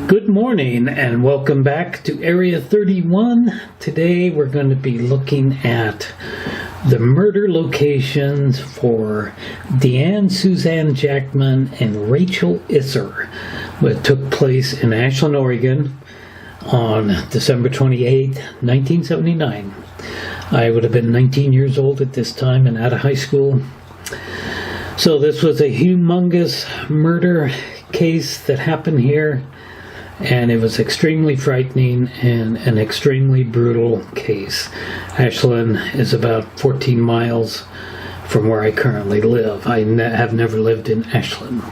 Good morning and welcome back to Area 31. Today we're going to be looking at the murder locations for Deanna Jackman and Rachel Isser, which took place in Ashland, Oregon on December 28, 1979. I would have been 19 years old at this time and out of high school. So this was a humongous murder case that happened here, and it was extremely frightening and an extremely brutal case. Ashland is about 14 miles from where I currently live. I have never lived in Ashland.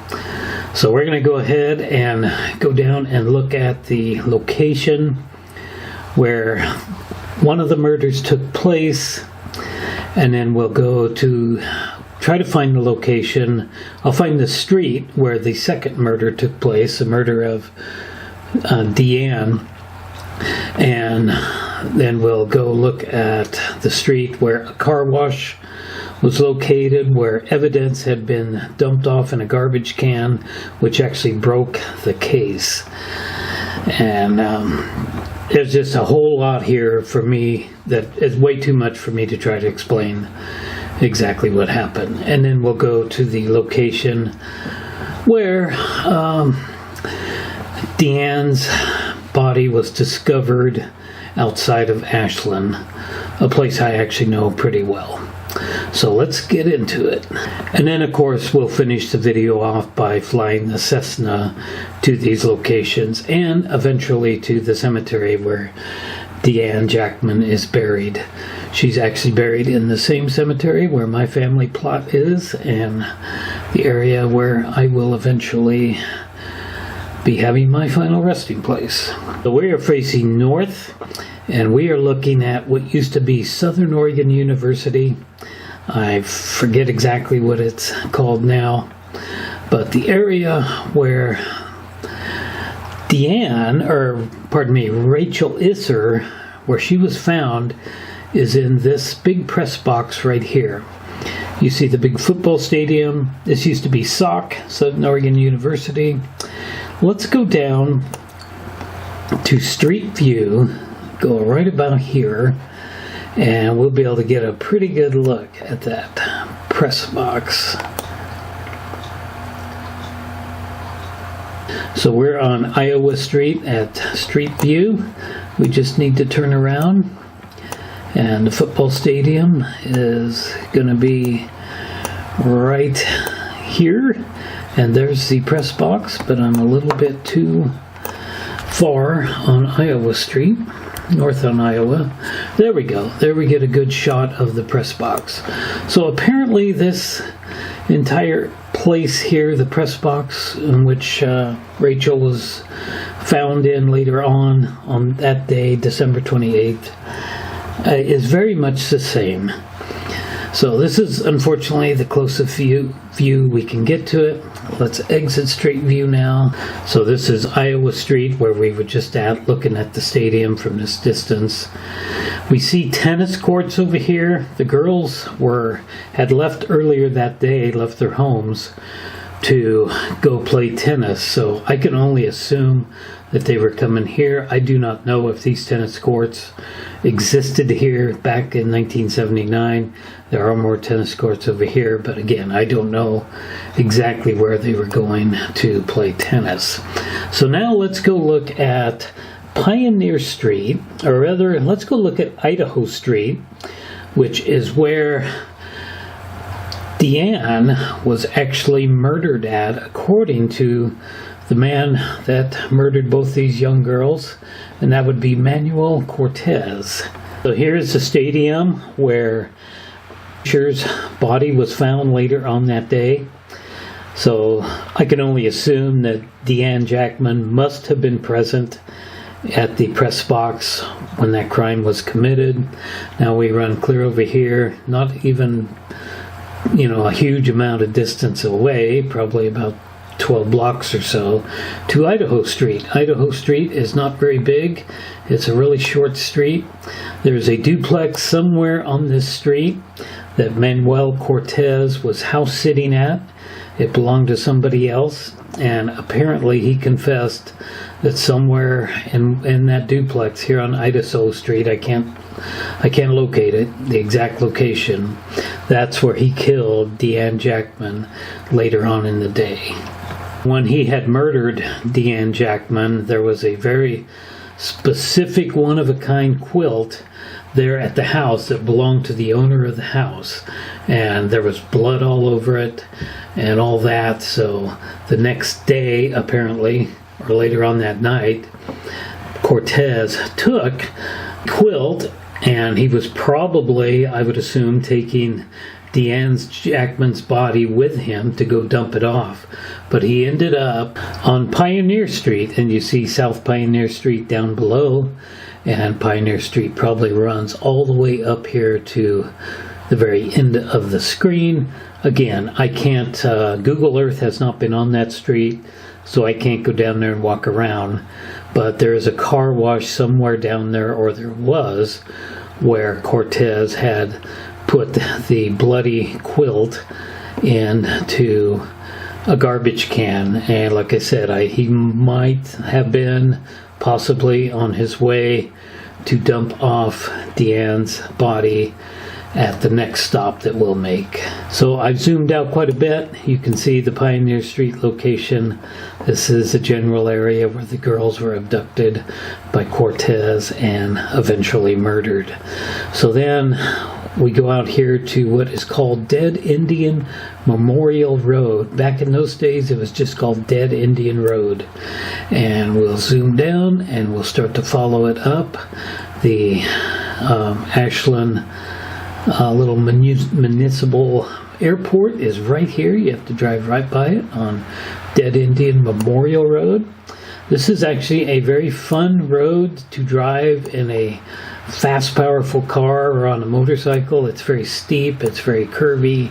So we're going to go ahead and go down and look at the location where one of the murders took place, and then we'll go to try to find the location. I'll find the street where the second murder took place, the murder of Deanna, and then we'll go look at the street where a car wash was located, where evidence had been dumped off in a garbage can, which actually broke the case. And there's just a whole lot here for me that is way too much for me to try to explain exactly what happened. And then we'll go to the location where Deanna's body was discovered outside of Ashland, a place I actually know pretty well. So let's get into it. And then of course we'll finish the video off by flying the Cessna to these locations and eventually to the cemetery where Deanna Jackman is buried. She's actually buried in the same cemetery where my family plot is, and the area where I will eventually be having my final resting place. So we are facing north, and we are looking at what used to be Southern Oregon University. I forget exactly what it's called now, but the area where Rachel Isser, where she was found, is in this big press box right here. You see the big football stadium. This used to be SOC, Southern Oregon University. Let's go down to Street View, go right about here, and we'll be able to get a pretty good look at that press box. So we're on Iowa Street at Street View. We just need to turn around, and the football stadium is going to be right here. And there's the press box, but I'm a little bit too far on Iowa Street, north on Iowa. There we go. There we get a good shot of the press box. So apparently this entire place here, the press box in which Rachel was found in later on that day, December 28th, is very much the same. So this is unfortunately the closest view we can get to it. Let's exit Street View now. So this is Iowa Street, where we were just at, looking at the stadium from this distance. We see tennis courts over here. The girls had left earlier that day, left their homes to go play tennis. So I can only assume that they were coming here. I do not know if these tennis courts existed here back in 1979. There are more tennis courts over here, but again, I don't know exactly where they were going to play tennis. So now let's go look at Pioneer Street, or rather, let's go look at Idaho Street, which is where Deanna was actually murdered at, according to the man that murdered both these young girls, and that would be Manuel Cortez. So here's the stadium where Isser's body was found later on that day. So I can only assume that Deanna Jackman must have been present at the press box when that crime was committed. Now we run clear over here, not even, a huge amount of distance away, probably about 12 blocks or so, to Idaho Street. Idaho Street is not very big. It's a really short street. There's a duplex somewhere on this street that Manuel Cortez was house sitting at, It belonged to somebody else, and apparently he confessed that somewhere in that duplex here on Idaho Street, I can't locate it, the exact location, that's where he killed Deanna Jackman later on in the day. When he had murdered Deanna Jackman, there was a very specific one-of-a-kind quilt there at the house that belonged to the owner of the house, and there was blood all over it and all that. So the next day, apparently, or later on that night, Cortez took quilt, and he was probably, I would assume, taking Deanna Jackman's body with him to go dump it off. But he ended up on Pioneer Street, and you see South Pioneer Street down below, and Pioneer Street probably runs all the way up here to the very end of the screen. Again, I can't, Google Earth has not been on that street, so I can't go down there and walk around. But there is a car wash somewhere down there, or there was, where Cortez had put the bloody quilt into a garbage can. And like I said, he might have been possibly on his way to dump off Deanna's body at the next stop that we'll make. So I've zoomed out quite a bit. You can see the Pioneer Street location. This is a general area where the girls were abducted by Cortez and eventually murdered. So then we go out here to what is called Dead Indian Memorial Road. Back in those days, it was just called Dead Indian Road. And we'll zoom down and we'll start to follow it up. The Ashland little municipal airport is right here. You have to drive right by it on Dead Indian Memorial Road. This is actually a very fun road to drive in a fast, powerful car or on a motorcycle. It's very steep, it's very curvy,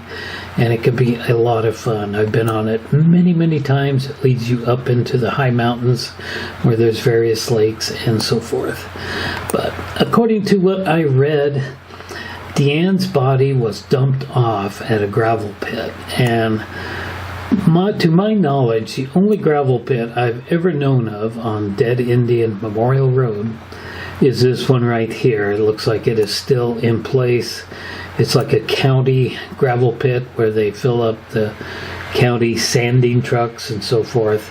and it can be a lot of fun. I've been on it many times. It leads you up into the high mountains where there's various lakes and so forth. But according to what I read, Deanna's body was dumped off at a gravel pit, and to my knowledge, the only gravel pit I've ever known of on Dead Indian Memorial Road is this one right here. It looks like it is still in place. It's like a county gravel pit where they fill up the county sanding trucks and so forth.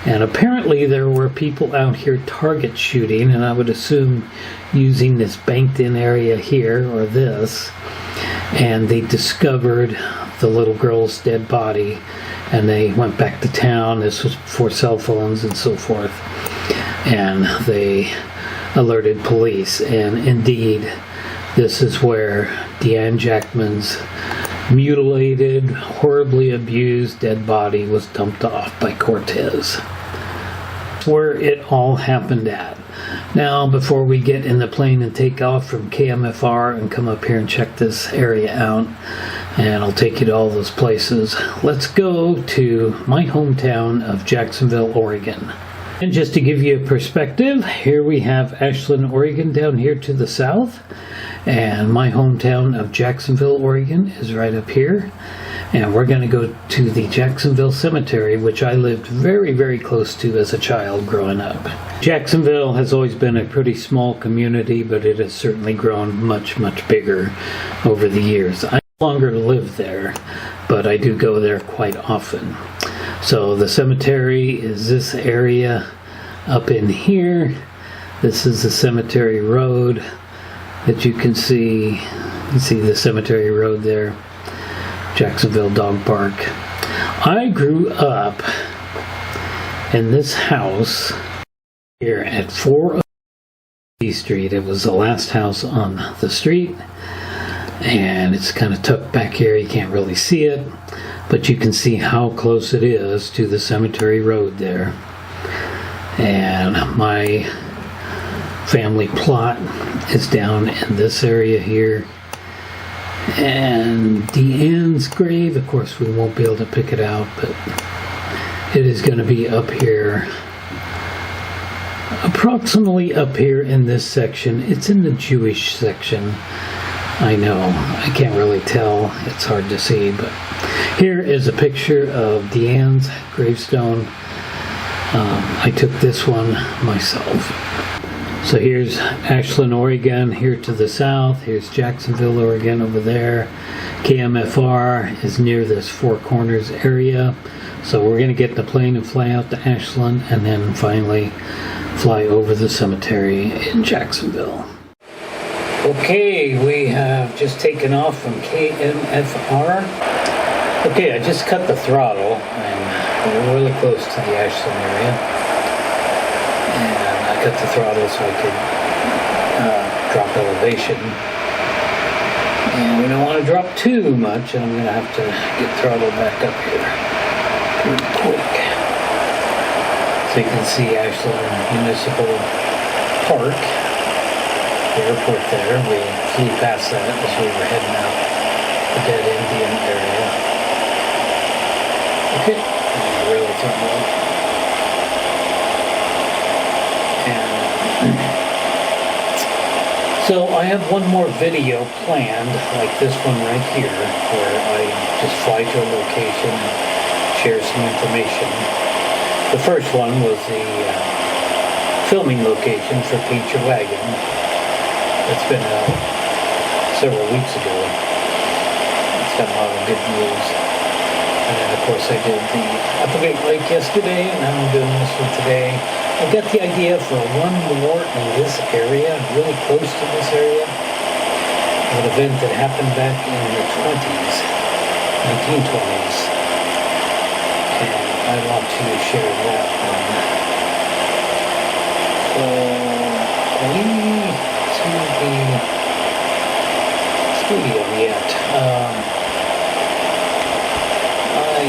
And apparently there were people out here target shooting, and I would assume using this banked in area here, or this, and they discovered the little girl's dead body, and they went back to town. This was before cell phones and so forth, and they alerted police, and indeed this is where Deanna Jackman's mutilated, horribly abused dead body was dumped off by Cortez. That's where it all happened at. Now, before we get in the plane and take off from KMFR and come up here and check this area out, and I'll take you to all those places, let's go to my hometown of Jacksonville, Oregon. And just to give you a perspective, here we have Ashland, Oregon down here to the south, and my hometown of Jacksonville, Oregon is right up here. And we're going to go to the Jacksonville Cemetery, which I lived very close to as a child growing up. Jacksonville has always been a pretty small community, but it has certainly grown much bigger over the years. I no longer live there, but I do go there quite often. So the cemetery is this area up in here. This is the cemetery road that you can see. You see the cemetery road there. Jacksonville Dog Park. I grew up in this house here at 403 Street. It was the last house on the street, and it's kind of tucked back here. You can't really see it, but you can see how close it is to the cemetery road there. And my family plot is down in this area here. And Deanna's grave, of course we won't be able to pick it out, but it is going to be up here, approximately up here in this section. It's in the Jewish section I know, I can't really tell. It's hard to see, but here is a picture of Deanna's gravestone. I took this one myself. So here's Ashland, Oregon, here to the south. Here's Jacksonville, Oregon over there. KMFR is near this Four Corners area. So we're going to get in the plane and fly out to Ashland and then finally fly over the cemetery in Jacksonville. Okay, we have just taken off from KMFR. Okay, I just cut the throttle and we're really close to the Ashland area. And I cut the throttle so I could drop elevation. And we don't want to drop too much, and I'm going to have to get throttled back up here pretty quick. So you can see Ashland Municipal Park, the airport there. We flew past that as we were heading out the Dead Indian area. Okay, really throttle up. So I have one more video planned, like this one right here, where I just fly to a location and share some information. The first one was the filming location for Peach Your Wagon. That's been out several weeks ago. It's got a lot of good views. And then of course I did the Applegate Lake yesterday, and now I'm doing this one today. I got the idea for one more in this area, really close to this area. An event that happened back in the 1920s. And I want to share that one. So, we to the studio yet. I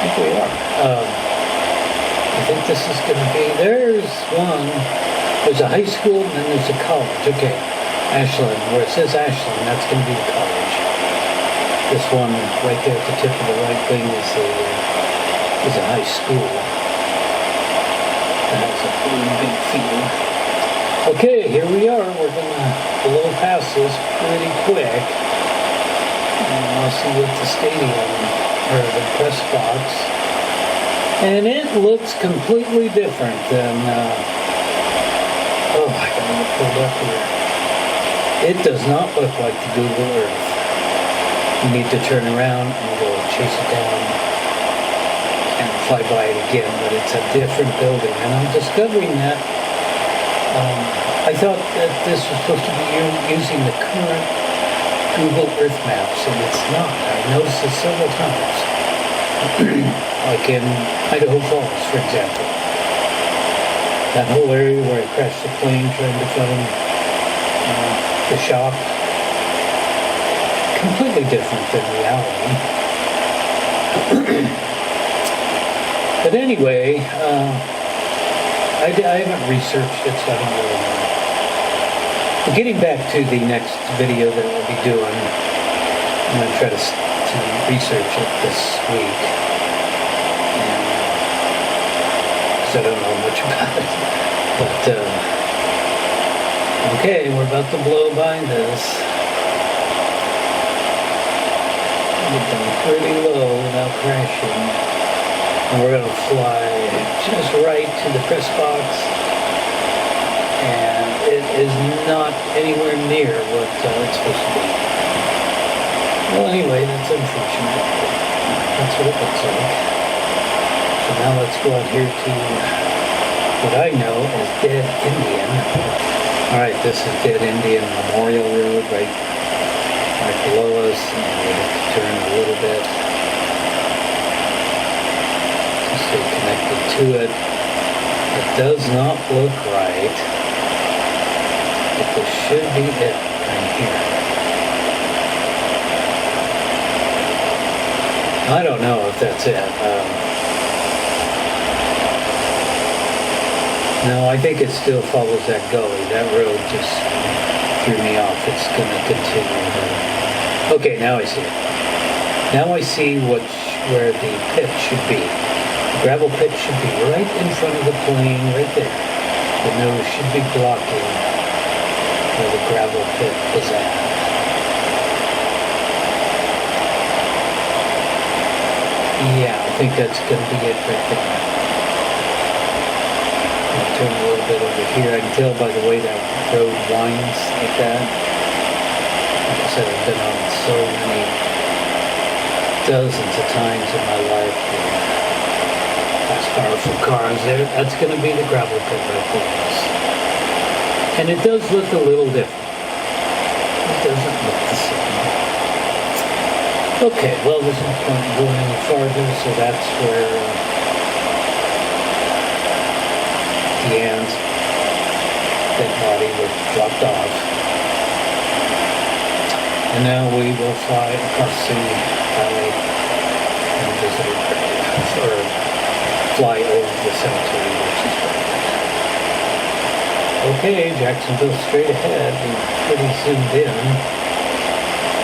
think we are. I think this is going to be, there's a high school and then there's a college. Okay, Ashland, where it says Ashland, that's going to be the college. This one right there at the tip of the right wing is a high school. That has a pretty big field. Okay, here we are. We're going to blow past this pretty quick. And I'll see what the stadium, or the press box, and it looks completely different than, oh, I gotta get pulled up here. It does not look like the Google Earth. You need to turn around and go chase it down and fly by it again, but it's a different building, and I'm discovering that. I thought that this was supposed to be using the current Google Earth maps, and it's not. I noticed this several times. Like in Idaho Falls, for example. That whole area where I crashed the plane trying to film the shop. Completely different than reality. But anyway, I haven't researched it, so I don't really know. But getting back to the next video that I'll be doing, I'm going to try to research it this week. Because I don't know much about it. But, okay, we're about to blow by this. Get down pretty low without crashing. And we're going to fly just right to the press box. And it is not anywhere near what it's supposed to be. Well, anyway, that's unfortunate. That's what it looks like. So now let's go out here to what I know as Dead Indian. Alright, this is Dead Indian Memorial Road right below us. And we have to turn a little bit to stay connected to it. It does not look right. But this should be it right here. I don't know if that's it. No, I think it still follows that gully. That road just threw me off. It's going to continue. Okay, now I see it. Now I see where the pit should be. The gravel pit should be right in front of the plane, right there. The nose should be blocking where the gravel pit is at. Yeah, I think that's going to be it right there. I'll turn a little bit over here. I can tell by the way that road winds like that. Like I said, I've been on so many dozens of times in my life. Fast, powerful cars there. That's going to be the gravel pit right there. And it does look a little different. It doesn't look the same. Okay, well, there's no point in going any farther, so that's where Deanna's dead body was dropped off. And now we will fly across the valley and visit her grave, or fly over the cemetery where she's buried. Okay, Jacksonville straight ahead, and pretty zoomed in.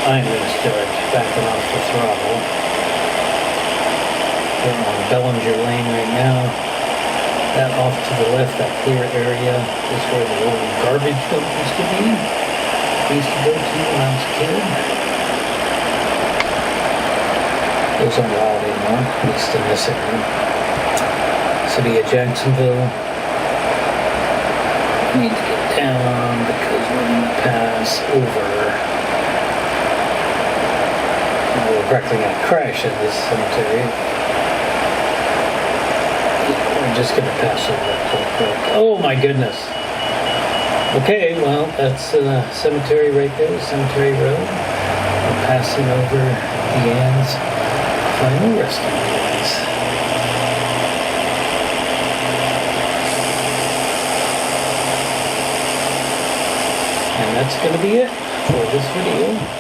I'm going to start backing off the throttle. We're on Bellinger Lane right now. That off to the left, that clear area, is where the old garbage dump used to be. We used to go to when I was a kid. Those aren't allowed anymore, at least in this area. City of Jacksonville. We need to get down because we're going to pass over. We're practically going to crash in this cemetery. We're just going to pass over it real quick. Oh my goodness. Okay, well, that's a cemetery right there, Cemetery Road. We're passing over Deanna's final resting place. And that's going to be it for this video.